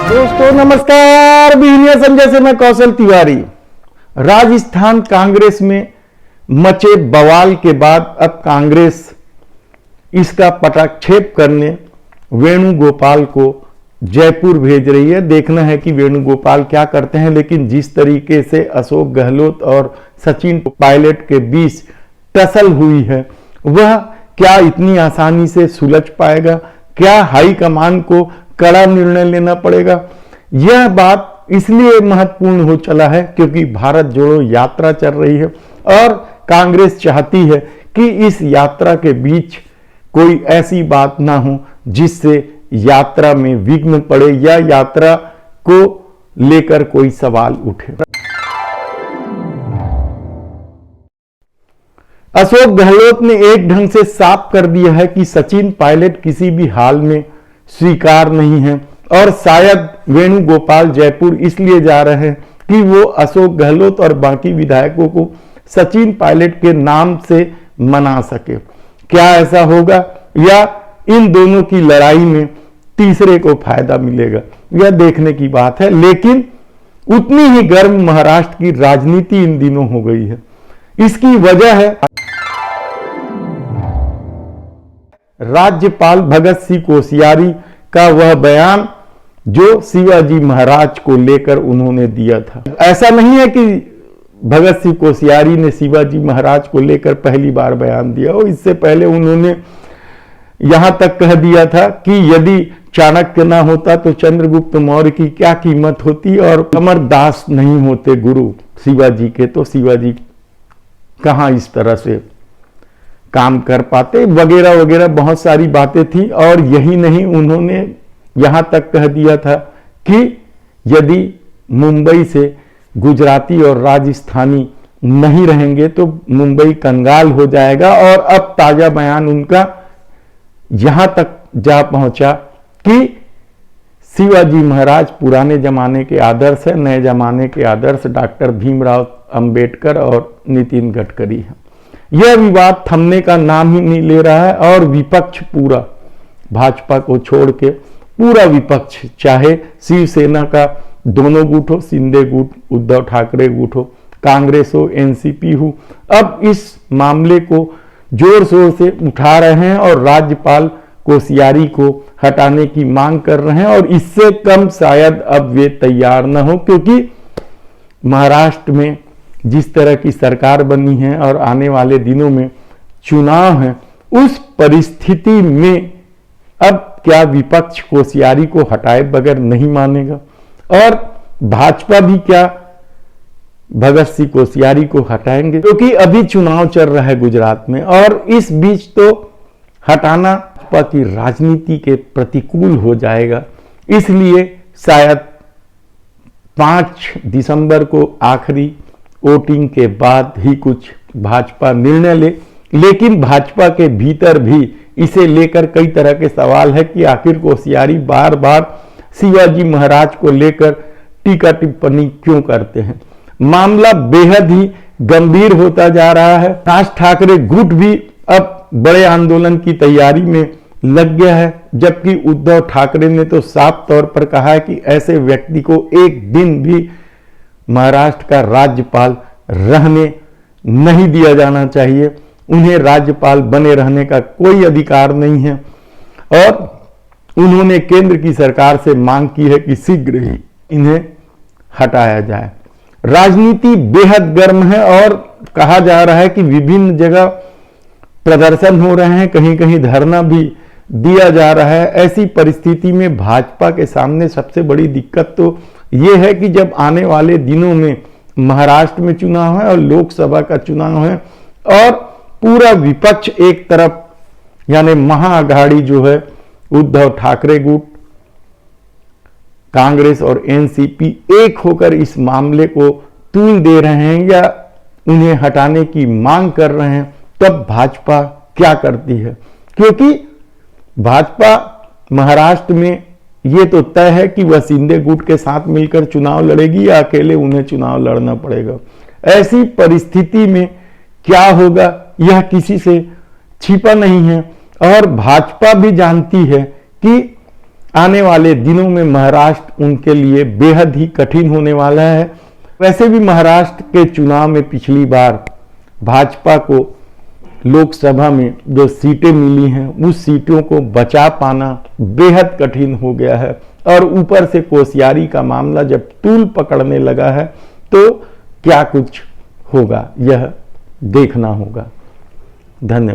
दोस्तों नमस्कार, बिहनिया संजय से मैं कौशल तिवारी। राजस्थान कांग्रेस में मचे बवाल के बाद अब कांग्रेस इसका पटाक्षेप करने वेणुगोपाल को जयपुर भेज रही है। देखना है कि वेणुगोपाल क्या करते हैं, लेकिन जिस तरीके से अशोक गहलोत और सचिन पायलट के बीच टसल हुई है, वह क्या इतनी आसानी से सुलझ पाएगा? क्या हाईकमान को कड़ा निर्णय लेना पड़ेगा? यह बात इसलिए महत्वपूर्ण हो चला है क्योंकि भारत जोड़ो यात्रा चल रही है और कांग्रेस चाहती है कि इस यात्रा के बीच कोई ऐसी बात ना हो जिससे यात्रा में विघ्न पड़े या यात्रा को लेकर कोई सवाल उठे। अशोक गहलोत ने एक ढंग से साफ कर दिया है कि सचिन पायलट किसी भी हाल में स्वीकार नहीं है और शायद वेणुगोपाल जयपुर इसलिए जा रहे हैं कि वो अशोक गहलोत और बाकी विधायकों को सचिन पायलट के नाम से मना सके। क्या ऐसा होगा या इन दोनों की लड़ाई में तीसरे को फायदा मिलेगा, यह देखने की बात है। लेकिन उतनी ही गर्म महाराष्ट्र की राजनीति इन दिनों हो गई है। इसकी वजह है राज्यपाल भगत सिंह कोश्यारी का वह बयान जो शिवाजी महाराज को लेकर उन्होंने दिया था। ऐसा नहीं है कि भगत सिंह कोश्यारी ने शिवाजी महाराज को लेकर पहली बार बयान दिया हो। इससे पहले उन्होंने यहां तक कह दिया था कि यदि चाणक्य ना होता तो चंद्रगुप्त मौर्य की क्या कीमत होती, और अमरदास नहीं होते गुरु शिवाजी के तो शिवाजी कहां इस तरह से काम कर पाते, वगैरह वगैरह बहुत सारी बातें थी। और यही नहीं, उन्होंने यहां तक कह दिया था कि यदि मुंबई से गुजराती और राजस्थानी नहीं रहेंगे तो मुंबई कंगाल हो जाएगा। और अब ताजा बयान उनका यहां तक जा पहुंचा कि शिवाजी महाराज पुराने जमाने के आदर्श है, नए जमाने के आदर्श डॉक्टर भीमराव अंबेडकर और नितिन गडकरी है। यह विवाद थमने का नाम ही नहीं ले रहा है और विपक्ष पूरा, भाजपा को छोड़ के पूरा विपक्ष, चाहे शिवसेना का दोनों गुट हो, शिंदे गुट, उद्धव ठाकरे गुट हो, कांग्रेस हो, एनसीपी हो, अब इस मामले को जोर शोर से उठा रहे हैं और राज्यपाल कोश्यारी को हटाने की मांग कर रहे हैं। और इससे कम शायद अब वे तैयार न हो, क्योंकि महाराष्ट्र में जिस तरह की सरकार बनी है और आने वाले दिनों में चुनाव है, उस परिस्थिति में अब क्या विपक्ष कोश्यारी को हटाए बगैर नहीं मानेगा, और भाजपा भी क्या भगत सिंह कोश्यारी को हटाएंगे? क्योंकि अभी चुनाव चल रहा है गुजरात में और इस बीच तो हटाना भाजपा की राजनीति के प्रतिकूल हो जाएगा। इसलिए शायद 5 दिसंबर को आखिरी वोटिंग के बाद ही कुछ भाजपा निर्णय ले। लेकिन भाजपा के भीतर भी इसे लेकर कई तरह के सवाल है कि आखिर कोश्यारी बार बार शिवाजी महाराज को लेकर टीका टिप्पणी क्यों करते हैं। मामला बेहद ही गंभीर होता जा रहा है। राज ठाकरे गुट भी अब बड़े आंदोलन की तैयारी में लग गया है, जबकि उद्धव ठाकरे ने तो साफ तौर पर कहा है कि ऐसे व्यक्ति को एक दिन भी महाराष्ट्र का राज्यपाल रहने नहीं दिया जाना चाहिए। उन्हें राज्यपाल बने रहने का कोई अधिकार नहीं है और उन्होंने केंद्र की सरकार से मांग की है कि शीघ्र ही इन्हें हटाया जाए। राजनीति बेहद गर्म है और कहा जा रहा है कि विभिन्न जगह प्रदर्शन हो रहे हैं, कहीं कहीं धरना भी दिया जा रहा है। ऐसी परिस्थिति में भाजपा के सामने सबसे बड़ी दिक्कत तो ये है कि जब आने वाले दिनों में महाराष्ट्र में चुनाव है और लोकसभा का चुनाव है और पूरा विपक्ष एक तरफ, यानी महाअघाड़ी जो है उद्धव ठाकरे गुट, कांग्रेस और एनसीपी एक होकर इस मामले को तूल दे रहे हैं या उन्हें हटाने की मांग कर रहे हैं, तब भाजपा क्या करती है? क्योंकि भाजपा महाराष्ट्र में ये तो तय है कि वह शिंदे गुट के साथ मिलकर चुनाव लड़ेगी या अकेले उन्हें चुनाव लड़ना पड़ेगा। ऐसी परिस्थिति में क्या होगा यह किसी से छिपा नहीं है और भाजपा भी जानती है कि आने वाले दिनों में महाराष्ट्र उनके लिए बेहद ही कठिन होने वाला है। वैसे भी महाराष्ट्र के चुनाव में पिछली बार भाजपा को लोकसभा में जो सीटें मिली हैं उस सीटों को बचा पाना बेहद कठिन हो गया है, और ऊपर से कोसियारी का मामला जब तूल पकड़ने लगा है तो क्या कुछ होगा यह देखना होगा। धन्यवाद।